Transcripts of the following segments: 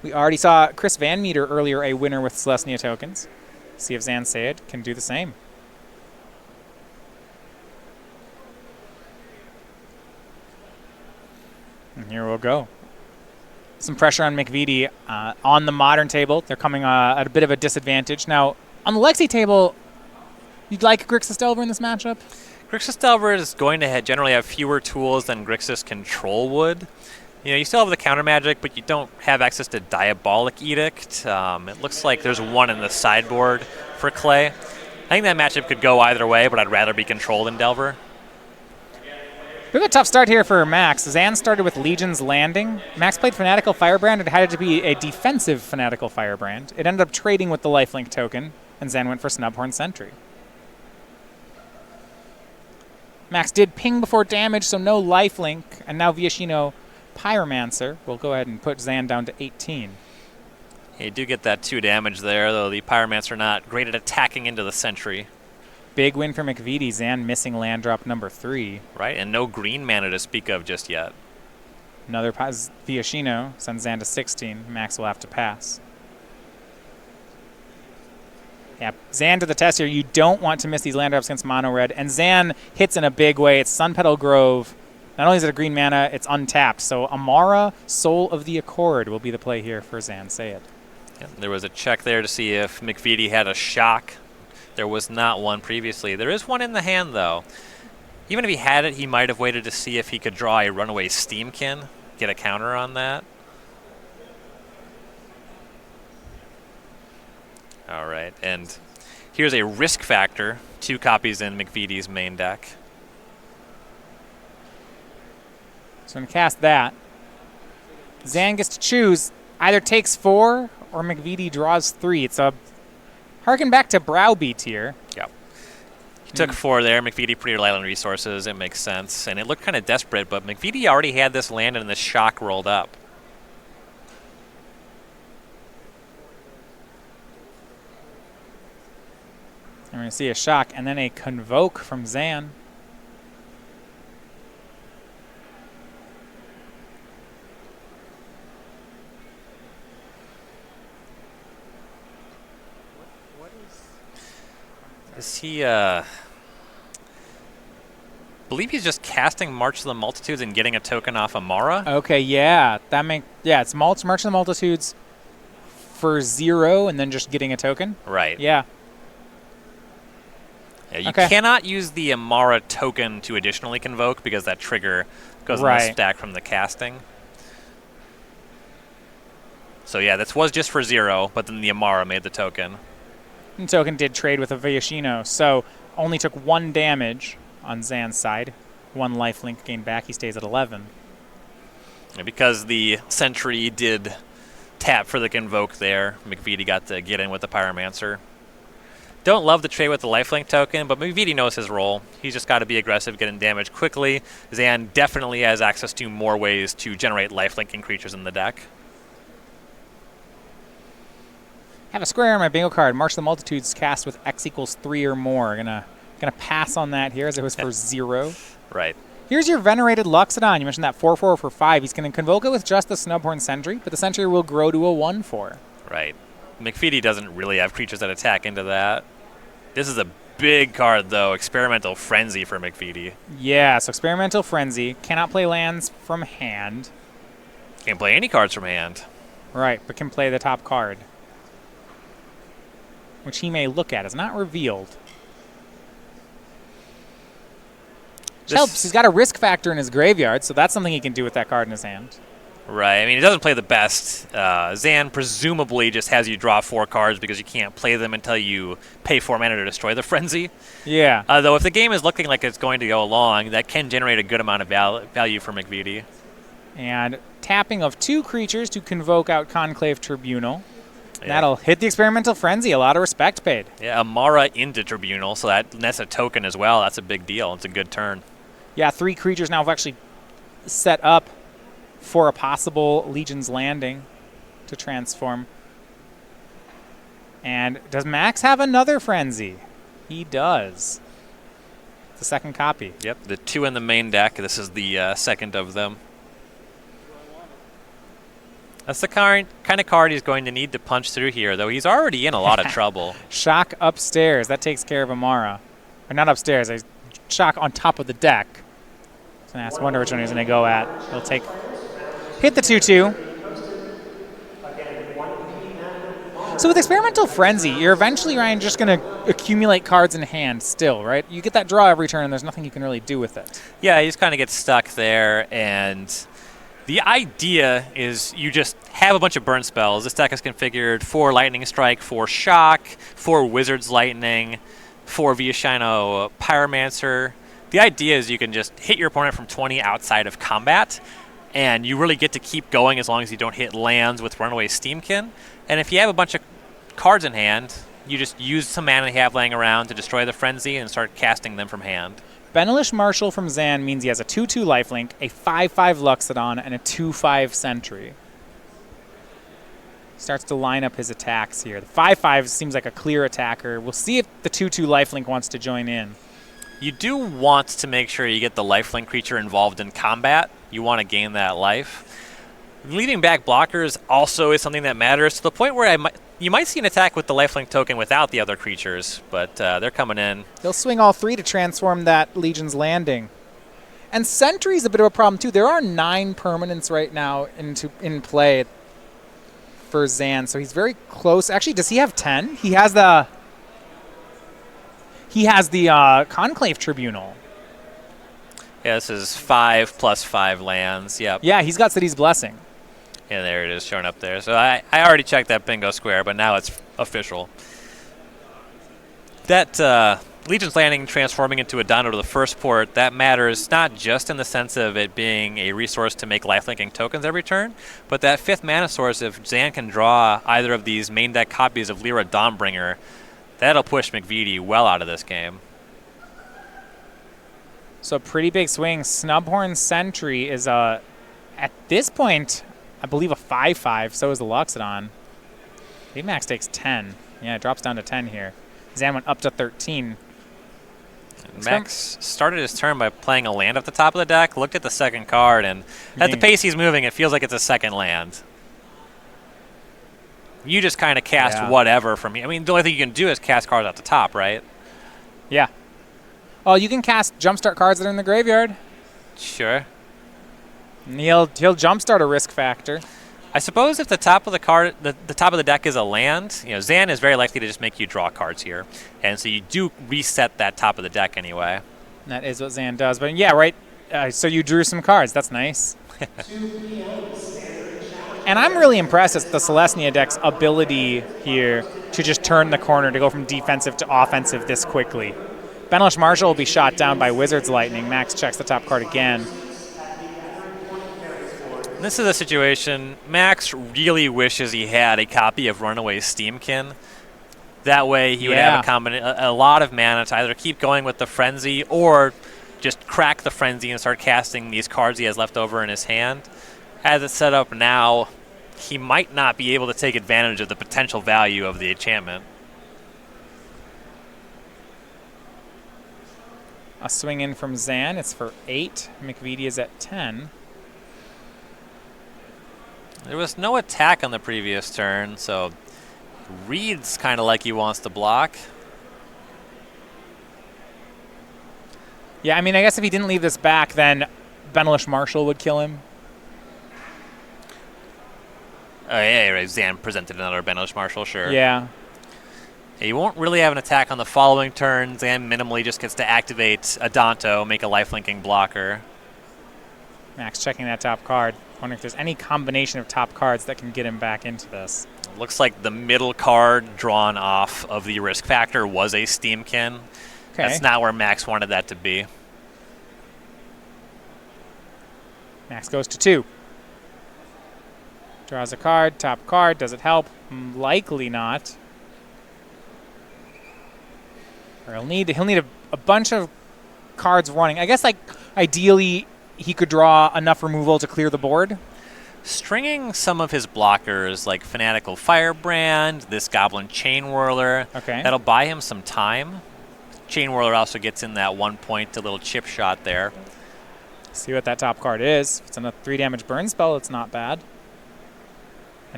We already saw Chris Van Meter earlier, a winner with Celestia tokens. See if Syed can do the same. And here we'll go. Some pressure on McVety on the modern table. They're coming at a bit of a disadvantage. Now, on the Lexi table, you'd like Grixis Delver in this matchup? Grixis Delver is going to generally have fewer tools than Grixis Control would. You know, you still have the counter magic, but you don't have access to Diabolic Edict. It looks like there's one in the sideboard for Clay. I think that matchup could go either way, but I'd rather be Control than Delver. We have a tough start here for Max. Zan started with Legion's Landing. Max played Fanatical Firebrand. It had to be a defensive Fanatical Firebrand. It ended up trading with the lifelink token, and Zan went for Snubhorn Sentry. Max did ping before damage, so no lifelink, and now Viashino Pyromancer will go ahead and put Zan down to 18. You do get that 2 damage there, though the Pyromancer not great at attacking into the Sentry. Big win for McVety. Zan missing land drop number 3. Right, and no green mana to speak of just yet. Another Viashino sends Zan to 16. Max will have to pass. Yeah, Zan to the test here. You don't want to miss these land drops against Mono Red. And Zan hits in a big way. It's Sunpetal Grove. Not only is it a green mana, it's untapped. So Amara, Soul of the Accord, will be the play here for Zan Syed. Yeah, there was a check there to see if McVety had a shock. There was not one previously. There is one in the hand, though. Even if he had it, he might have waited to see if he could draw a Runaway Steamkin, get a counter on that. All right, and here's a risk factor. 2 copies in McVety's main deck. So I'm going to cast that. Zan gets to choose. Either takes 4 or McVety draws 3. It's a harken back to Browbeat here. Yeah. He took 4 there. McVety pretty light on resources. It makes sense. And it looked kind of desperate, but McVety already had this land and this shock rolled up. I'm going to see a shock and then a Convoke from Zan. Is he, I believe he's just casting March of the Multitudes and getting a token off Amara. Okay, yeah. It's March of the Multitudes for 0 and then just getting a token. Right. Yeah. Yeah, you cannot use the Amara token to additionally convoke because that trigger goes in the stack from the casting. So yeah, this was just for 0, but then the Amara made the token. And token did trade with a Viashino, so only took 1 damage on Zan's side. 1 lifelink gained back. He stays at 11. And because the Sentry did tap for the convoke there, McVety got to get in with the Pyromancer. Don't love the trade with the lifelink token, but McVety knows his role. He's just got to be aggressive, getting damage quickly. Zan definitely has access to more ways to generate lifelinking creatures in the deck. Have a square on my bingo card. March of the Multitudes cast with X equals 3 or more. Gonna pass on that here as it was for 0. Right. Here's your Venerated Loxodon. You mentioned that 4/4 for 5. He's going to convoke it with just the Snubhorn Sentry, but the Sentry will grow to a 1/4. Right. McVety doesn't really have creatures that attack into that. This is a big card, though. Experimental Frenzy for McVety. Yeah, so Experimental Frenzy. Cannot play lands from hand. Can't play any cards from hand. Right, but can play the top card, which he may look at. It's not revealed. Which helps. He's got a risk factor in his graveyard, so that's something he can do with that card in his hand. Right. I mean, he doesn't play the best. Zan presumably just has you draw 4 cards because you can't play them until you pay 4 mana to destroy the Frenzy. Yeah. Though if the game is looking like it's going to go along, that can generate a good amount of value for McVety. And tapping of 2 creatures to convoke out Conclave Tribunal. Yeah. That'll hit the Experimental Frenzy. A lot of respect paid. Yeah, Amara into Tribunal, so that's a token as well. That's a big deal. It's a good turn. Yeah, 3 creatures now have actually set up for a possible Legion's Landing to transform. And does Max have another Frenzy? He does. The second copy. Yep, the 2 in the main deck. This is the second of them. That's the kind of card he's going to need to punch through here, though he's already in a lot of trouble. Shock upstairs. That takes care of Amara. Or not upstairs. Shock on top of the deck. So I wonder which one he's going to go at. He'll hit the 2-2. So with Experimental Frenzy, you're eventually, Ryan, just going to accumulate cards in hand still, right? You get that draw every turn, and there's nothing you can really do with it. Yeah, you just kind of get stuck there, and the idea is you just have a bunch of burn spells. This deck is configured for Lightning Strike, for Shock, for Wizard's Lightning, for Viashino Pyromancer. The idea is you can just hit your opponent from 20 outside of combat, and you really get to keep going as long as you don't hit lands with Runaway Steamkin. And if you have a bunch of cards in hand, you just use some mana you have laying around to destroy the Frenzy and start casting them from hand. Benelish Marshal from Zan means he has a 2-2 lifelink, a 5-5 Luxodon, and a 2-5 Sentry. Starts to line up his attacks here. The 5-5 seems like a clear attacker. We'll see if the 2-2 lifelink wants to join in. You do want to make sure you get the lifelink creature involved in combat. You want to gain that life. Leaving back blockers also is something that matters to the point where you might see an attack with the lifelink token without the other creatures, but they're coming in. He'll swing all 3 to transform that Legion's Landing. And Sentry's a bit of a problem, too. There are 9 permanents right now in play for Zan, so he's very close. Actually, does he have 10? He has the Conclave Tribunal. Yeah, this is 5 plus 5 lands. Yep. Yeah, he's got City's Blessing. Yeah, there it is showing up there. So I already checked that bingo square, but now it's official. That Legion's Landing transforming into a Dondo to the first port, that matters not just in the sense of it being a resource to make lifelinking tokens every turn, but that 5th mana source, if Zan can draw either of these main deck copies of Lyra Dawnbringer, that'll push McVety well out of this game. So pretty big swing. Snubhorn Sentry is, at this point, I believe a 5-5. So is the Luxodon. Max takes 10. Yeah, it drops down to 10 here. Zan went up to 13. Max started his turn by playing a land at the top of the deck, looked at the second card, and at the pace he's moving, it feels like it's a second land. You just kind of cast whatever from here. I mean, the only thing you can do is cast cards at the top, right? Yeah. Oh, you can cast jumpstart cards that are in the graveyard. Sure. And he'll jumpstart a risk factor. I suppose if the top of the card, the top of the deck is a land, Zan is very likely to just make you draw cards here, and so you do reset that top of the deck anyway. That is what Zan does, but yeah, right. So you drew some cards. That's nice. And I'm really impressed with the Celestia deck's ability here to just turn the corner, to go from defensive to offensive this quickly. Benelish Marshal will be shot down by Wizard's Lightning. Max checks the top card again. This is a situation Max really wishes he had a copy of Runaway Steamkin. That way he would have a lot of mana to either keep going with the Frenzy or just crack the Frenzy and start casting these cards he has left over in his hand. As it's set up now, he might not be able to take advantage of the potential value of the enchantment. A swing in from Zan. It's for 8. McVety is at 10. There was no attack on the previous turn, so reads kind of like he wants to block. Yeah, I mean, I guess if he didn't leave this back, then Benelish Marshal would kill him. Yeah, right. Zan presented another Benelish Marshal, sure. Yeah. He won't really have an attack on the following turn. Zan minimally just gets to activate a Danto, make a lifelinking blocker. Max checking that top card. Wondering if there's any combination of top cards that can get him back into this. Looks like the middle card drawn off of the risk factor was a Steamkin. Okay. That's not where Max wanted that to be. Max goes to 2. Draws a card, top card. Does it help? Likely not. Or he'll need a bunch of cards running. I guess, like, ideally he could draw enough removal to clear the board. Stringing some of his blockers, like Fanatical Firebrand, this Goblin Chain Whirler, that'll buy him some time. Chain Whirler also gets in that 1 point, a little chip shot there. See what that top card is. If it's a 3 damage burn spell, it's not bad.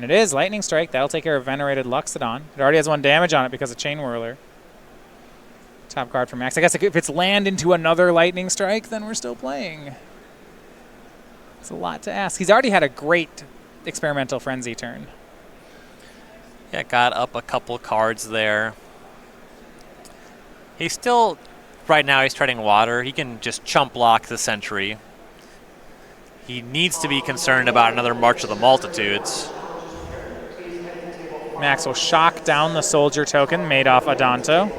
And it is Lightning Strike. That'll take care of Venerated Luxodon. It already has 1 damage on it because of Chain Whirler. Top card for Max. I guess if it's land into another Lightning Strike, then we're still playing. It's a lot to ask. He's already had a great Experimental Frenzy turn. Yeah, got up a couple cards there. He's still, right now he's treading water. He can just chump block the Sentry. He needs to be concerned about another March of the Multitudes. Max will shock down the Soldier token made off Adanto.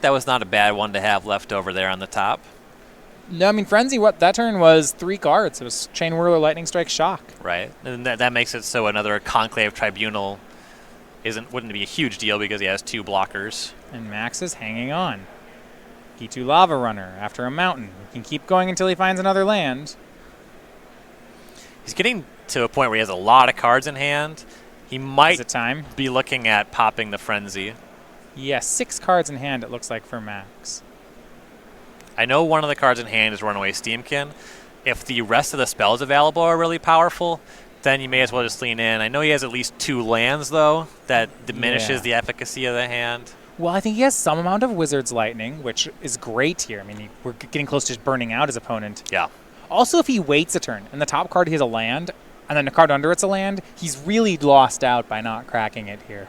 That was not a bad one to have left over there on the top. No, I mean, Frenzy, that turn was 3 cards. It was Chain Whirler, Lightning Strike, Shock. Right. And that makes it so another Conclave Tribunal wouldn't be a huge deal because he has 2 blockers. And Max is hanging on. P2 Lava Runner after a mountain. He can keep going until he finds another land. He's getting to a point where he has a lot of cards in hand. He might be looking at popping the Frenzy. Yes, 6 cards in hand, it looks like, for Max. I know one of the cards in hand is Runaway Steamkin. If the rest of the spells available are really powerful, then you may as well just lean in. I know he has at least 2 lands, though. That diminishes the efficacy of the hand. Well, I think he has some amount of Wizard's Lightning, which is great here. I mean, we're getting close to just burning out his opponent. Yeah. Also, if he waits a turn, and the top card he has a land, and then the card under it's a land, he's really lost out by not cracking it here.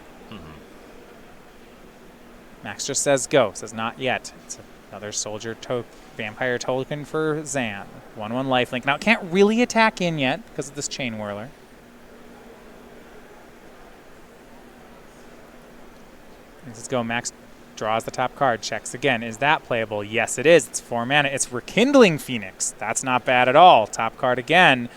Max just says go, says not yet. It's another Soldier Vampire token for Zan. 1/1 lifelink. Now, it can't really attack in yet because of this Chain Whirler. Let's go. Max draws the top card, checks again. Is that playable? Yes, it is. It's 4 mana. It's Rekindling Phoenix. That's not bad at all. Top card again.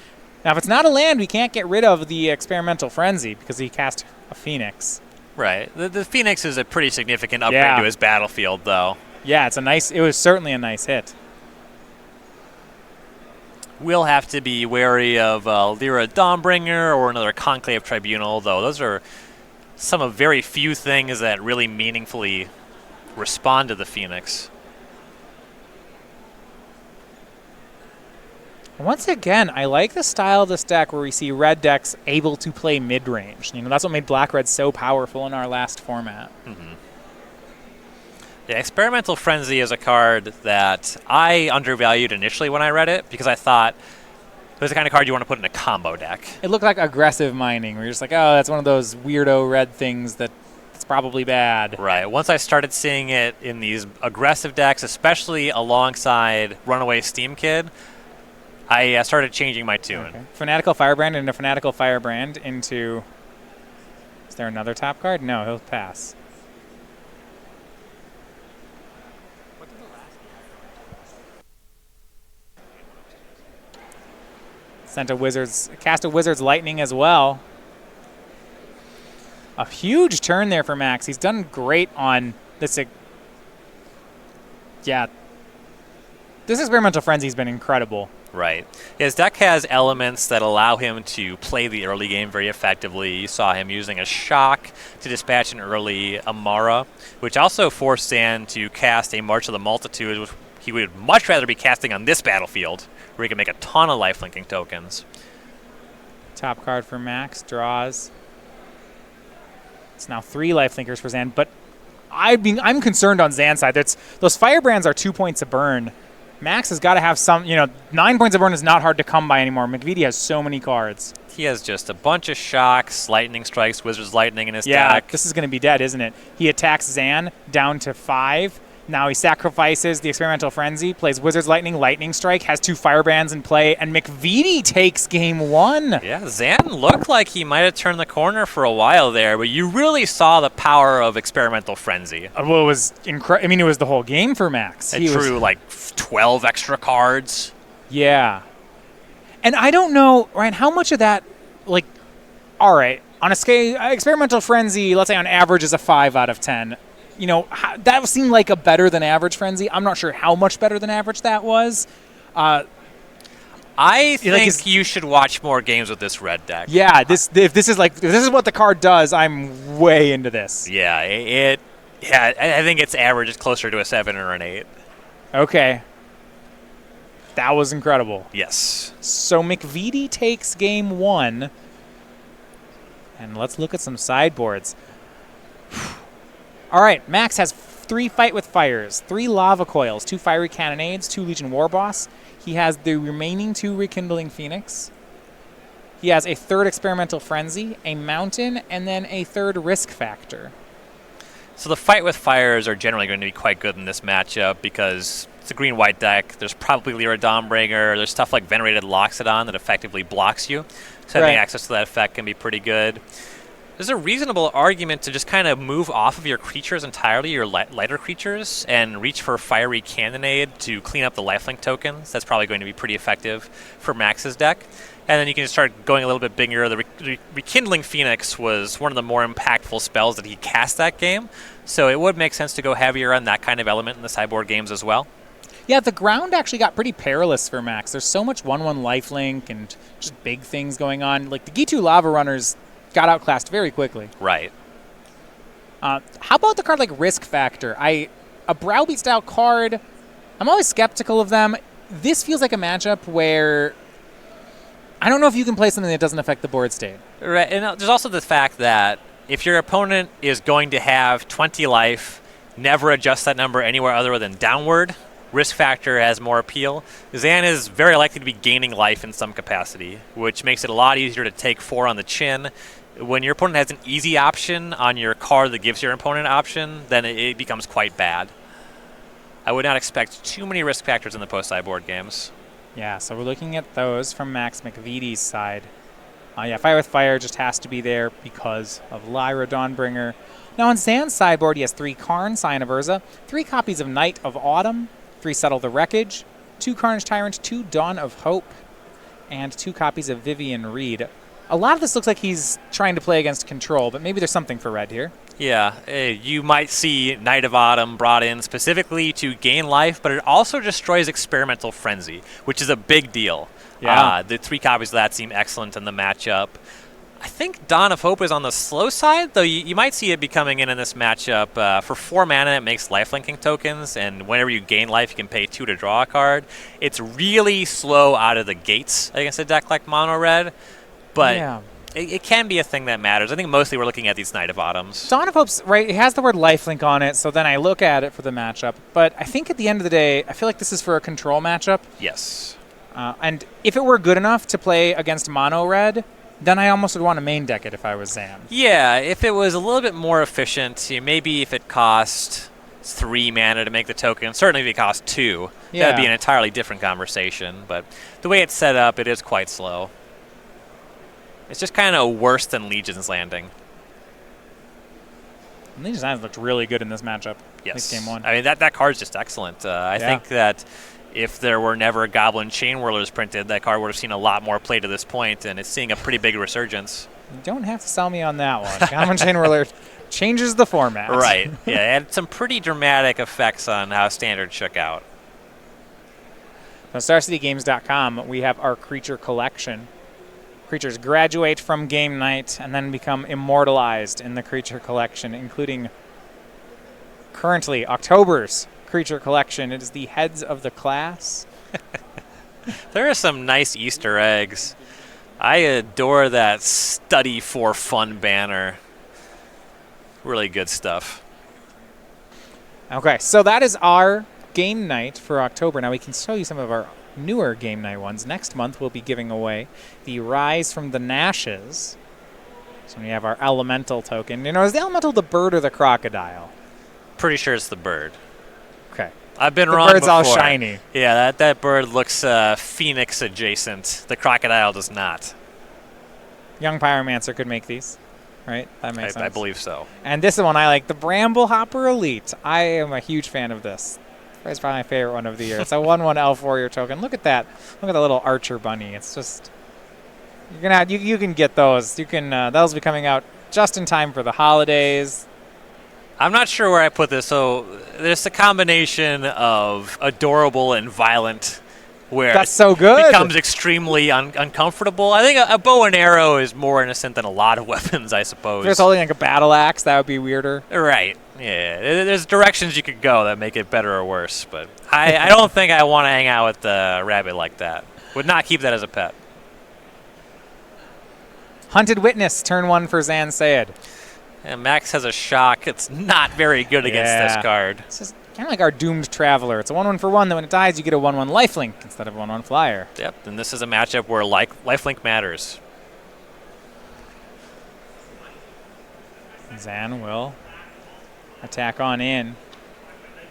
Now, if it's not a land, we can't get rid of the Experimental Frenzy because he cast a Phoenix. Right. The Phoenix is a pretty significant upgrade to his battlefield, though. Yeah, it was certainly a nice hit. We'll have to be wary of Lyra Dawnbringer or another Conclave Tribunal, though. Those are some of very few things that really meaningfully respond to the Phoenix. Once again, I like the style of this deck where we see red decks able to play mid-range. You know, that's what made black-red so powerful in our last format. Yeah, Experimental Frenzy is a card that I undervalued initially when I read it because I thought it was the kind of card you want to put in a combo deck. It looked like aggressive mining, where you're just like, oh, that's one of those weirdo red things that's probably bad. Right. Once I started seeing it in these aggressive decks, especially alongside Runaway Steam Kid, I started changing my tune. Okay. Fanatical Firebrand and a Fanatical Firebrand into... Is there another top card? No, he'll pass. Cast a Wizard's Lightning as well. A huge turn there for Max. He's done great on this. Yeah. This Experimental Frenzy's been incredible. Right. His deck has elements that allow him to play the early game very effectively. You saw him using a Shock to dispatch an early Amara, which also forced Zan to cast a March of the Multitude, which he would much rather be casting on this battlefield, where he can make a ton of lifelinking tokens. Top card for Max, draws. It's now 3 lifelinkers for Zan, but I'm concerned on Zan's side. Those Firebrands are 2 points of burn. Max has got to have some, 9 points of burn is not hard to come by anymore. McVety has so many cards. He has just a bunch of Shocks, Lightning Strikes, Wizard's Lightning in his deck. Yeah, this is going to be dead, isn't it? He attacks Zan down to 5. Now he sacrifices the Experimental Frenzy, plays Wizard's Lightning, Lightning Strike, has 2 Firebrands in play, and McVety takes game 1. Yeah, Zan looked like he might have turned the corner for a while there, but you really saw the power of Experimental Frenzy. Well, it was incredible. I mean, it was the whole game for Max. It drew like 12 extra cards. Yeah. And I don't know, Ryan, how much of that, all right, on a scale, Experimental Frenzy, let's say on average is a 5 out of 10. That seemed like a better than average Frenzy. I'm not sure how much better than average that was. I think you should watch more games with this red deck. Yeah, if this is what the card does, I'm way into this. Yeah, I think its average is closer to a 7 or an 8. Okay. That was incredible. Yes. So McVety takes game 1. And let's look at some sideboards. All right, Max has 3 Fight with Fires, 3 Lava Coils, 2 Fiery Cannonades, 2 Legion Warboss. He has the remaining 2 Rekindling Phoenix. He has a 3rd Experimental Frenzy, a Mountain, and then a 3rd Risk Factor. So the Fight with Fires are generally going to be quite good in this matchup because it's a green-white deck. There's probably Lyra Dawnbringer. There's stuff like Venerated Loxodon that effectively blocks you. So having access to that effect can be pretty good. There's a reasonable argument to just kind of move off of your creatures entirely, your lighter creatures, and reach for Fiery Cannonade to clean up the lifelink tokens. That's probably going to be pretty effective for Max's deck. And then you can start going a little bit bigger. The Rekindling Phoenix was one of the more impactful spells that he cast that game. So it would make sense to go heavier on that kind of element in the sideboard games as well. Yeah, the ground actually got pretty perilous for Max. There's so much 1/1 lifelink and just big things going on. Like the G2 Lava Runners got outclassed very quickly. Right. How about the card like Risk Factor? A Browbeat style card. I'm always skeptical of them. This feels like a matchup where I don't know if you can play something that doesn't affect the board state. Right, and there's also the fact that if your opponent is going to have 20 life, never adjust that number anywhere other than downward, Risk Factor has more appeal. Zan is very likely to be gaining life in some capacity, which makes it a lot easier to take 4 on the chin. When your opponent has an easy option on your card that gives your opponent an option, then it becomes quite bad. I would not expect too many Risk Factors in the post-sideboard games. Yeah, so we're looking at those from Max McVety's side. Yeah, Fire with Fire just has to be there because of Lyra Dawnbringer. Now on Zan's sideboard, he has 3 Karn, Scion of Urza, 3 copies of Night of Autumn, 3 Settle the Wreckage, 2 Carnage Tyrant, 2 Dawn of Hope, and 2 copies of Vivian Reed. A lot of this looks like he's trying to play against control, but maybe there's something for red here. Yeah, you might see Night of Autumn brought in specifically to gain life, but it also destroys Experimental Frenzy, which is a big deal. Yeah. The 3 copies of that seem excellent in the matchup. I think Dawn of Hope is on the slow side, though you might see it be coming in this matchup. For 4 mana, it makes lifelinking tokens, and whenever you gain life, you can pay 2 to draw a card. It's really slow out of the gates against a deck like Mono Red, but yeah. It can be a thing that matters. I think mostly we're looking at these Night of Autumns. Dawn of Hope's, right, it has the word lifelink on it, so then I look at it for the matchup. But I think at the end of the day, I feel like this is for a control matchup. Yes. And if it were good enough to play against Mono Red, then I almost would want to main deck it if I was Zan. Yeah, if it was a little bit more efficient, maybe if it cost 3 mana to make the token, certainly if it cost 2, that would be an entirely different conversation. But the way it's set up, it is quite slow. It's just kind of worse than Legion's Landing. Legion's Landing looked really good in this matchup. Yes. Game 1. I mean, that card's just excellent. I think that if there were never Goblin Chain Whirlers printed, that card would have seen a lot more play to this point, and it's seeing a pretty big resurgence. You don't have to sell me on that one. Goblin Chain Whirler changes the format. Right. Yeah, it had some pretty dramatic effects on how Standard shook out. On StarCityGames.com, we have our creature collection. Creatures graduate from game night and then become immortalized in the creature collection, including currently October's creature collection. It is the Heads of the Class. There are some nice Easter eggs. I adore that Study for Fun banner. Really good stuff. Okay, so that is our game night for October. Now we can show you some of our newer game night ones. Next month we'll be giving away the Rise from the Nashes. So we have our Elemental token. You know, is the Elemental the bird or the crocodile? Pretty sure it's the bird. Okay. I've been the wrong bird's before. all shiny. Yeah, that bird looks Phoenix adjacent. The crocodile does not. Young Pyromancer could make these, right? That makes sense. I believe so. And this is one I like, the Bramble Hopper Elite. I am a huge fan of this. It's probably my favorite one of the year. It's a 1/1 Elf Warrior token. Look at that. Look at the little Archer Bunny. It's just you can get those. You can those will be coming out just in time for the holidays. I'm not sure where I put this. So there's a combination of adorable and violent, where that's so good. It becomes extremely uncomfortable. I think a bow and arrow is more innocent than a lot of weapons, I suppose. If there's holding like a battle axe, that would be weirder. Right. Yeah, there's directions you could go that make it better or worse, but I don't think I want to hang out with the rabbit like that. Would not keep that as a pet. Hunted Witness, turn 1 for Zan Syed. And Max has a shock. It's not very good against this card. This is kind of like our Doomed Traveler. It's a 1/1 for 1, then when it dies, you get a 1/1 lifelink instead of a 1/1 flyer. Yep, and this is a matchup where lifelink matters. Zan will attack on in.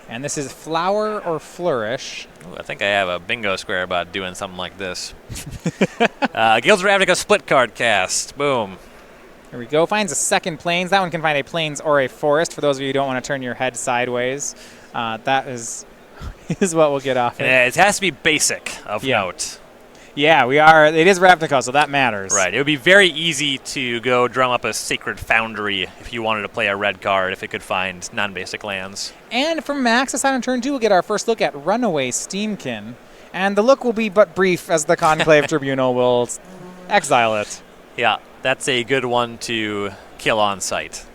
And this is Flower or Flourish. Ooh, I think I have a bingo square about doing something like this. Guilds of Ravnica split card cast. Boom. Here we go. Finds a second Plains. That one can find a Plains or a Forest. For those of you who don't want to turn your head sideways, that is what we'll get off. It has to be basic of note. Yeah, we are. It is Ravnica, so that matters. Right. It would be very easy to go drum up a Sacred Foundry if you wanted to play a red card if it could find non-basic lands. And from Max, aside on turn 2, we'll get our first look at Runaway Steamkin. And the look will be but brief as the Conclave Tribunal will exile it. Yeah, that's a good one to kill on sight.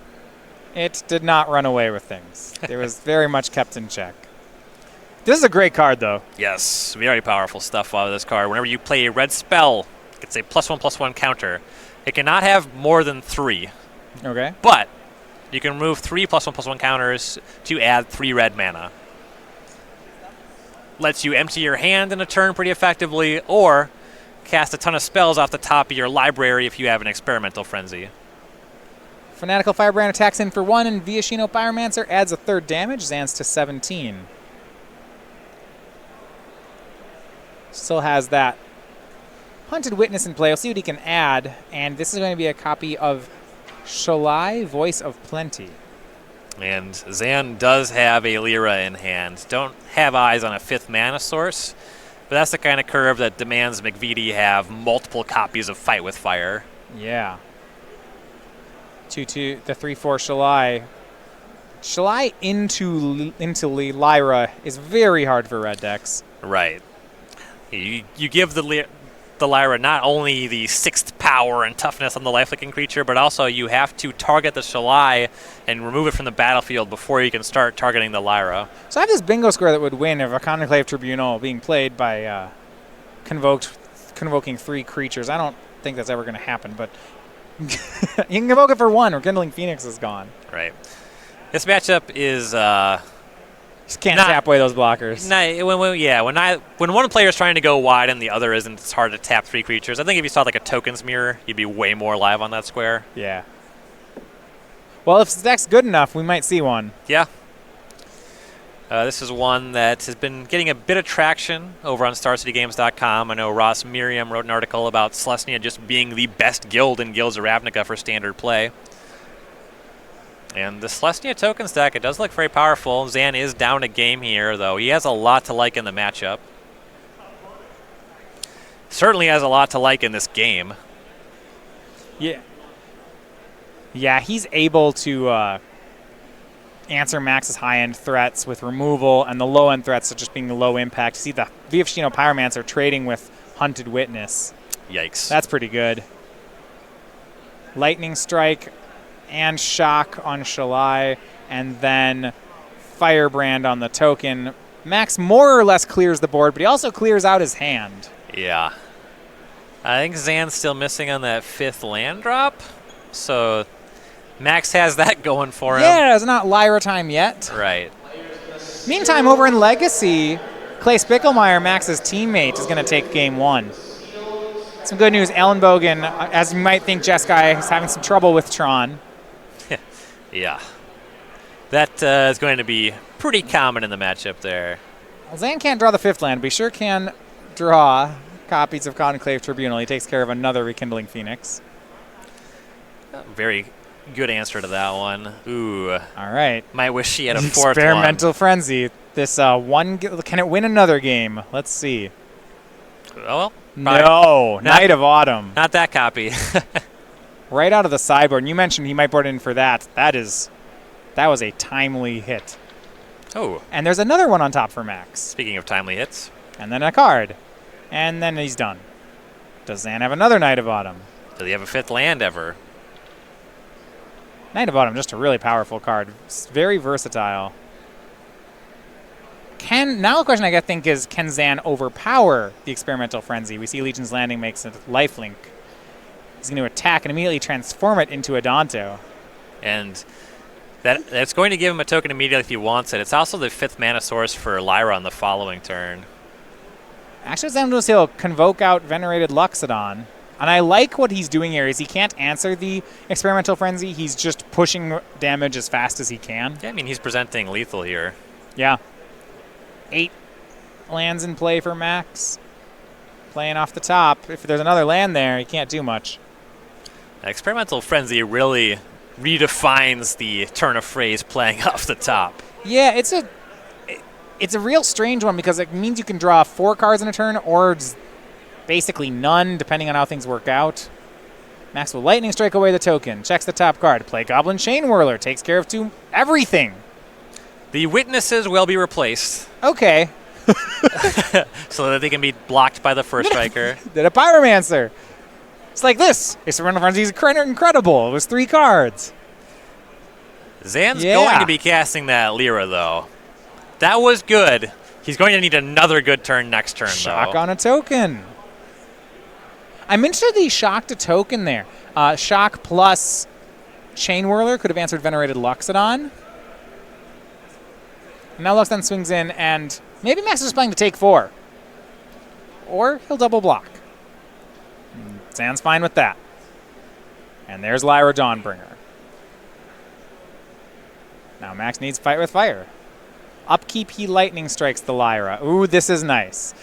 It did not run away with things. It was very much kept in check. This is a great card, though. Yes, very powerful stuff out of this card. Whenever you play a red spell, it's a +1/+1 counter. It cannot have more than 3. Okay. But you can remove 3 +1/+1 counters to add 3 red mana. Lets you empty your hand in a turn pretty effectively, or cast a ton of spells off the top of your library if you have an Experimental Frenzy. Fanatical Firebrand attacks in for 1, and Viashino Pyromancer adds a 3rd damage. Zan's to 17. Still has that Hunted Witness in play. We'll see what he can add. And this is going to be a copy of Shalai, Voice of Plenty. And Zan does have a Lyra in hand. Don't have eyes on a 5th mana source, but that's the kind of curve that demands McVety have multiple copies of Fight with Fire. Yeah. 2/2, the 3/4 Shalai. Shalai into Lyra is very hard for red decks. Right. You give the Lyra not only the 6th power and toughness on the lifelinking creature, but also you have to target the Shalai and remove it from the battlefield before you can start targeting the Lyra. So I have this bingo square that would win if a Conclave Tribunal being played by convoking 3 creatures. I don't think that's ever going to happen, but you can convoke it for 1 or Kindling Phoenix is gone. Right. This matchup is... Just can't tap away those blockers. When one player is trying to go wide and the other isn't, it's hard to tap 3 creatures. I think if you saw like a Tokens Mirror, you'd be way more live on that square. Yeah. Well, if the deck's good enough, we might see one. Yeah. This is one that has been getting a bit of traction over on StarCityGames.com. I know Ross Miriam wrote an article about Celestia just being the best guild in Guilds of Ravnica for standard play. And the Celestia Tokens deck, it does look very powerful. Zan is down a game here, though. He has a lot to like in the matchup. Certainly has a lot to like in this game. Yeah. Yeah, he's able to answer Max's high-end threats with removal, and the low-end threats are just being low impact. See the Viashino Pyromancer trading with Hunted Witness. Yikes. That's pretty good. Lightning Strike and Shock on Shalai, and then Firebrand on the token. Max more or less clears the board, but he also clears out his hand. Yeah. I think Zan's still missing on that 5th land drop, so Max has that going for him. Yeah, it's not Lyra time yet. Right. Meantime, over in Legacy, Clay Spicklemire, Max's teammate, is going to take game 1. Some good news, Elenbogen, as you might think, Jeskai is having some trouble with Tron. Yeah. That is going to be pretty common in the matchup there. Well, Zan can't draw the 5th land, but he sure can draw copies of Conclave Tribunal. He takes care of another Rekindling Phoenix. Very good answer to that one. Ooh. All right. Might wish she had a 4th Experimental Frenzy. This can it win another game? Let's see. Well, no. Night of Autumn. Not that copy. Right out of the sideboard. And you mentioned he might board in for that. That was a timely hit. Oh. And there's another one on top for Max. Speaking of timely hits. And then a card. And then he's done. Does Zan have another Night of Autumn? Does he have a 5th land ever? Knight of Autumn, just a really powerful card. It's very versatile. Now the question I think is, can Zan overpower the Experimental Frenzy? We see Legion's Landing makes a lifelink. He's going to attack and immediately transform it into a Danto. And that's going to give him a token immediately if he wants it. It's also the 5th mana source for Lyra on the following turn. Actually, Zan he'll convoke out Venerated Luxodon. And I like what he's doing here is he can't answer the Experimental Frenzy. He's just pushing damage as fast as he can. Yeah, I mean, he's presenting lethal here. Yeah. 8 lands in play for Max. Playing off the top. If there's another land there, he can't do much. Experimental Frenzy really redefines the turn of phrase playing off the top. Yeah, it's a real strange one because it means you can draw 4 cards in a turn or basically none, depending on how things work out. Max will Lightning Strike away the token. Checks the top card. Play Goblin Chain Whirler. Takes care of everything. The witnesses will be replaced. Okay. So that they can be blocked by the first striker. Did a Pyromancer. It's like this. Experimental Frenzy is incredible. It was 3 cards. Zan's going to be casting that Lyra, though. That was good. He's going to need another good turn next turn, Shock though. on a token. I'm interested that he shocked a token there. Shock plus Chain Whirler could have answered Venerated Luxodon. Now Luxodon swings in, and maybe Max is just playing to take 4. Or he'll double block. Zan's fine with that. And there's Lyra Dawnbringer. Now Max needs Fight with Fire. Upkeep, he Lightning Strikes the Lyra. Ooh, this is nice.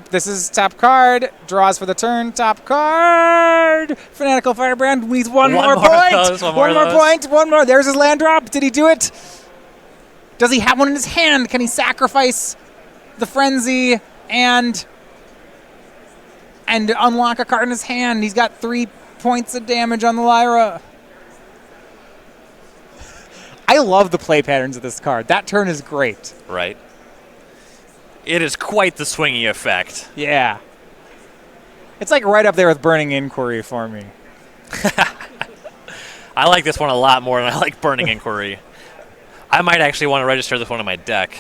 This is top card. Draws for the turn. Top card. Fanatical Firebrand needs one more point. One more point. One more. There's his land drop. Did he do it? Does he have one in his hand? Can he sacrifice the Frenzy and unlock a card in his hand? He's got 3 points of damage on the Lyra. I love the play patterns of this card. That turn is great. Right. It is quite the swingy effect. Yeah. It's like right up there with Burning Inquiry for me. I like this one a lot more than I like Burning Inquiry. I might actually want to register this one in my deck.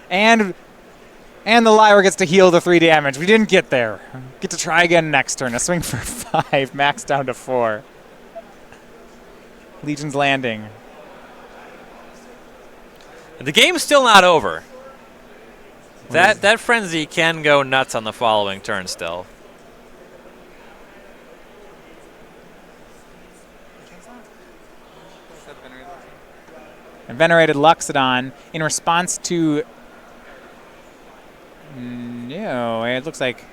And the Lyra gets to heal the 3 damage. We didn't get there. Get to try again next turn. A swing for 5. Max down to 4. Legion's Landing. The game's still not over. That Frenzy can go nuts on the following turn still. And Venerated Luxodon in response to... No, it looks like...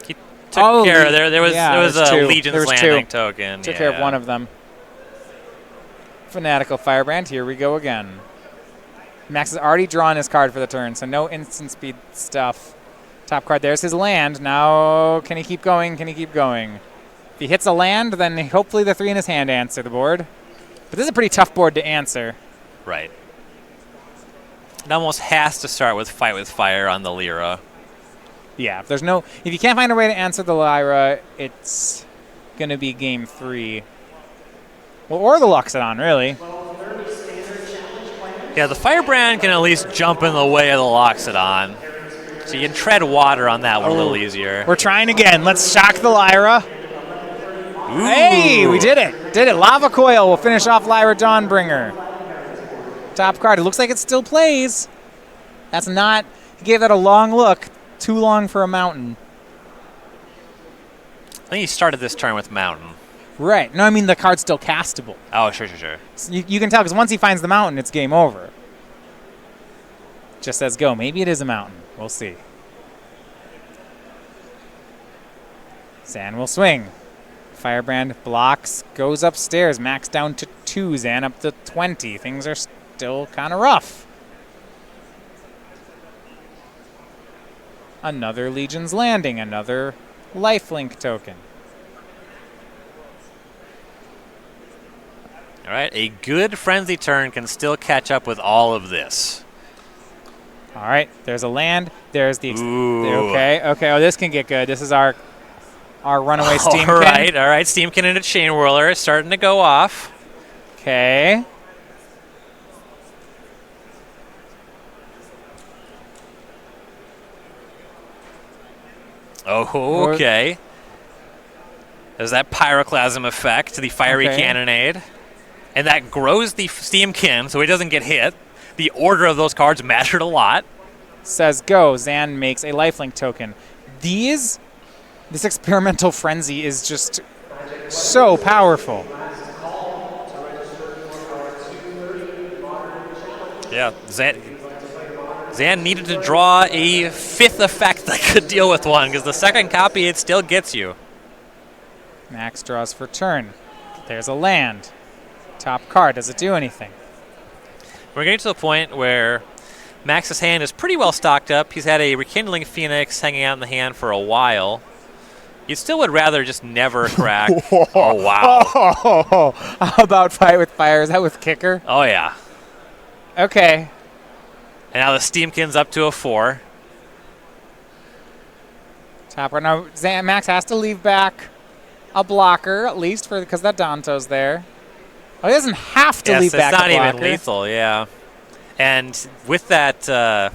He took care of there was a Legion's Landing 2. token. Took care of one of them. Fanatical Firebrand, here we go again. Max has already drawn his card for the turn, so no instant speed stuff. Top card, there's his land. Now, can he keep going? Can he keep going? If he hits a land, then hopefully the 3 in his hand answer the board. But this is a pretty tough board to answer. Right. It almost has to start with Fight with Fire on the Lyra. Yeah, if you can't find a way to answer the Lyra, it's gonna be game 3. Well, or the Luxodon, really. Yeah, the Firebrand can at least jump in the way of the Luxodon. So you can tread water on that one a little easier. We're trying again. Let's shock the Lyra. Ooh. Hey, we did it. Did it. Lava Coil will finish off Lyra Dawnbringer. Top card. It looks like it still plays. That's not... He gave that a long look. Too long for a mountain. I think he started this turn with Mountain. Right. No, I mean the card's still castable. Oh, sure. So you can tell because once he finds the mountain, it's game over. Just says go. Maybe it is a mountain. We'll see. Zan will swing. Firebrand blocks, goes upstairs. Max down to 2. Zan up to 20. Things are still kind of rough. Another Legion's Landing. Another lifelink token. All right, a good Frenzy turn can still catch up with all of this. All right, there's a land. There's the... Ooh. Okay. Oh, this can get good. This is our our runaway Steamkin. All right. Steamkin into Chain Whirler starting to go off. Okay. Oh, okay. There's that Pyroclasm effect, the Fiery Cannonade. And that grows the Steamkin so he doesn't get hit. The order of those cards mattered a lot. Says go. Zan makes a lifelink token. This Experimental Frenzy is just so powerful. Yeah, Zan needed to draw a 5th effect that could deal with one, because the second copy, it still gets you. Max draws for turn. There's a land. Top card. Does it do anything? We're getting to the point where Max's hand is pretty well stocked up. He's had a Rekindling Phoenix hanging out in the hand for a while. You still would rather just never crack. Oh, wow. Oh, how about Fight with Fire? Is that with Kicker? Oh, yeah. Okay. And now the Steamkin's up to a 4. Top right now. Max has to leave back a blocker, at least, because that Danto's there. Oh, he doesn't have to leave back a blocker. It's not even lethal, yeah. And with that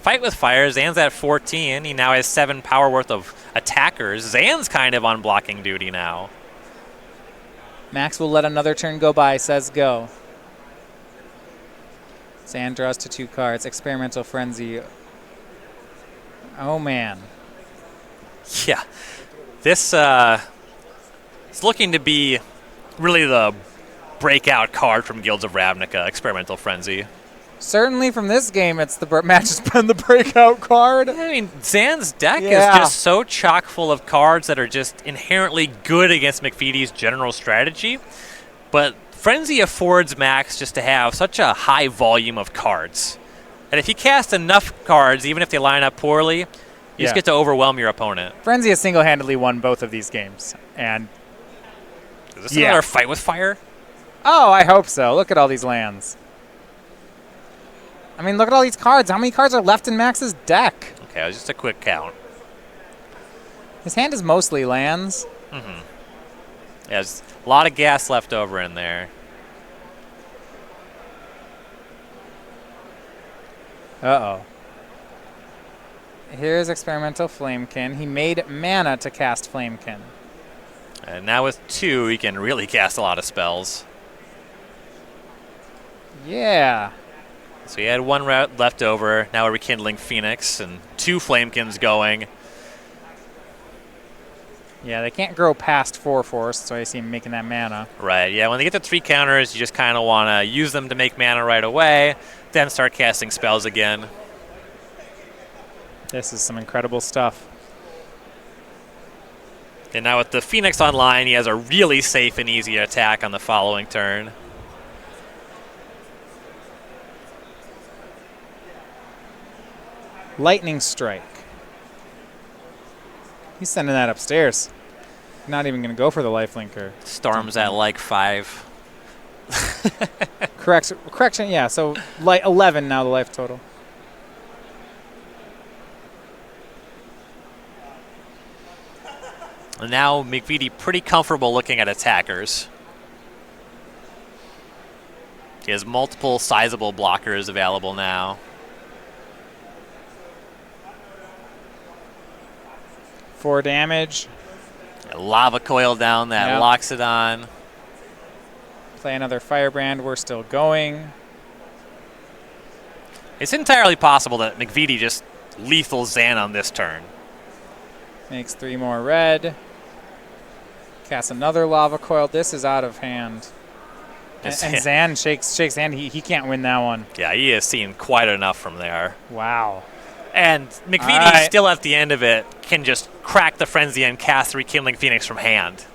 Fight with Fire, Zan's at 14. He now has 7 power worth of attackers. Zan's kind of on blocking duty now. Max will let another turn go by, says go. Zan draws to 2 cards. Experimental Frenzy. Oh, man. Yeah. This is looking to be really the breakout card from Guilds of Ravnica, Experimental Frenzy. Certainly from this game, it's the match has been the breakout card. I mean, Zan's deck is just so chock full of cards that are just inherently good against McVety's general strategy. But Frenzy affords Max just to have such a high volume of cards. And if you cast enough cards, even if they line up poorly, you just get to overwhelm your opponent. Frenzy has single-handedly won both of these games. And is this another Fight with Fire? Oh, I hope so. Look at all these lands. I mean, look at all these cards. How many cards are left in Max's deck? Okay, it was just a quick count. His hand is mostly lands. Mm-hmm. Yeah, there's a lot of gas left over in there. Uh-oh. Here's Experimental Flamekin. He made mana to cast Flamekin. And now with 2, he can really cast a lot of spells. Yeah. So he had 1 route left over. Now a Rekindling Phoenix and 2 Flamekins going. Yeah, they can't grow past 4 force, so I see him making that mana. Right, yeah, when they get to 3 counters, you just kind of want to use them to make mana right away, then start casting spells again. This is some incredible stuff. And now with the Phoenix online, he has a really safe and easy attack on the following turn. Lightning Strike. He's sending that upstairs. Not even going to go for the lifelinker. Storm's at like 5. Correction, yeah, so 11 now the life total. And now McVety pretty comfortable looking at attackers. He has multiple sizable blockers available now. 4 damage. A lava coil down that locks it on. Play another Firebrand. We're still going. It's entirely possible that McVety just lethal Zan on this turn. Makes 3 more red. Casts another lava coil. This is out of hand. And Zan shakes hand. He can't win that one. Yeah, he has seen quite enough from there. Wow. And McVety, still at the end of it, can just crack the Frenzy and cast the Rekindling Phoenix from hand.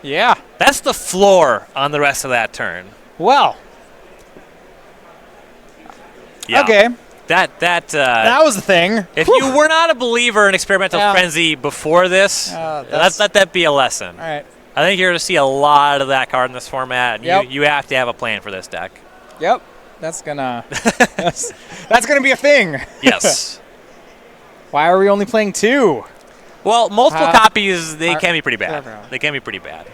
Yeah. That's the floor on the rest of that turn. Well. Yeah. Okay. That was the thing. If you were not a believer in Experimental Frenzy before this, let that be a lesson. All right. I think you're going to see a lot of that card in this format. And you have to have a plan for this deck. Yep. That's gonna that's gonna be a thing. Yes. Why are we only playing 2? Well, multiple copies, they can be pretty bad. Zero. They can be pretty bad.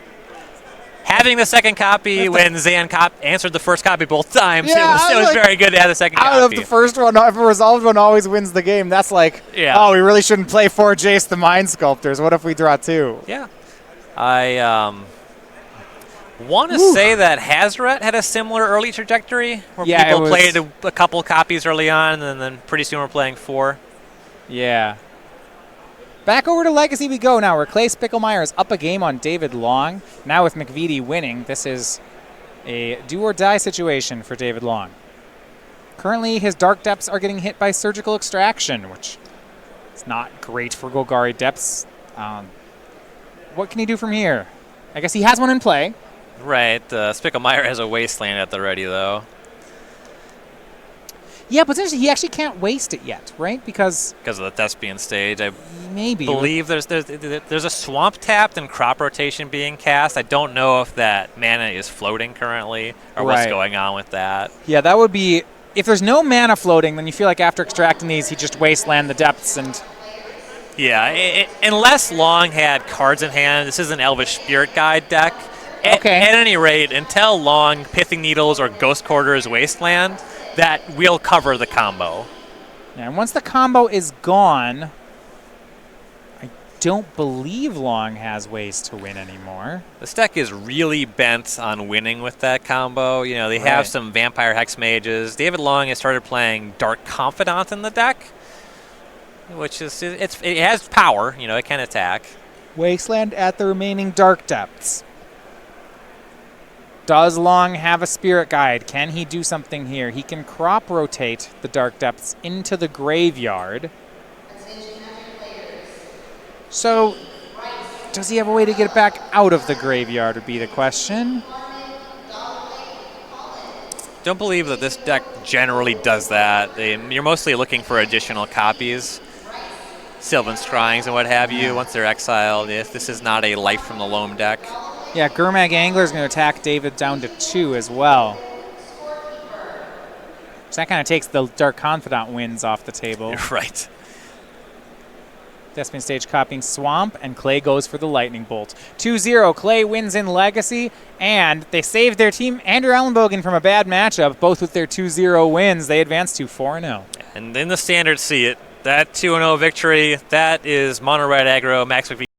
Having the second copy when Zan answered the first copy both times, Yeah, it was like, very good to have the second out copy. of the first one, if a resolved one always wins the game, that's like, Yeah. oh, we really shouldn't play 4 Jace the Mind Sculptors. What if we draw 2? Yeah. I want to say that Hazret had a similar early trajectory where Yeah, people it was- played a couple copies early on, and then pretty soon we're playing 4. Yeah. Back over to Legacy we go now, where Clay Spicklemire is up a game on David Long. Now with McVety winning, this is a do-or-die situation for David Long. Currently, his Dark Depths are getting hit by Surgical Extraction, which is not great for Golgari Depths. What can he do from here? I guess he has one in play. Right. Spicklemire has a Wasteland at the ready, though. Yeah, potentially he actually can't waste it yet, right? Because Because of the Thespian stage. I maybe. believe there's a Swamp Tapped and Crop Rotation being cast. I don't know if that mana is floating currently or what's Right. going on with that. Yeah, that would be... If there's no mana floating, then you feel like after extracting these, he just wasteland the depths and... Yeah, unless Long had cards in hand, this is an Elvish Spirit Guide deck. Okay. At any rate, until Long, Pithing Needles, or Ghost Quarters Wasteland, that will cover the combo. Yeah, and once the combo is gone, I don't believe Long has ways to win anymore. This deck is really bent on winning with that combo. You know, they have Right. some Vampire Hex Mages. David Long has started playing Dark Confidant in the deck, which is it has power. You know, it can attack. Wasteland at the remaining Dark Depths. Does Long have a Spirit Guide? Can he do something here? He can crop rotate the Dark Depths into the graveyard. So, does he have a way to get it back out of the graveyard would be the question. Don't believe that this deck generally does that. You're mostly looking for additional copies, Sylvan Scryings and what have you, once they're exiled. If this is not a Life from the Loam deck. Yeah, Gurmag Angler is going to attack David down to 2 as well. So that kind of takes the Dark Confidant wins off the table. Right. Thespian Stage copying Swamp, and Clay goes for the Lightning Bolt. 2-0, Clay wins in Legacy, and they saved their team, Andrew Elenbogen, from a bad matchup. Both with their 2-0 wins, they advance to 4-0. And in the Standard, see it. That 2-0 victory, that is Mono Red Aggro, Max McVety.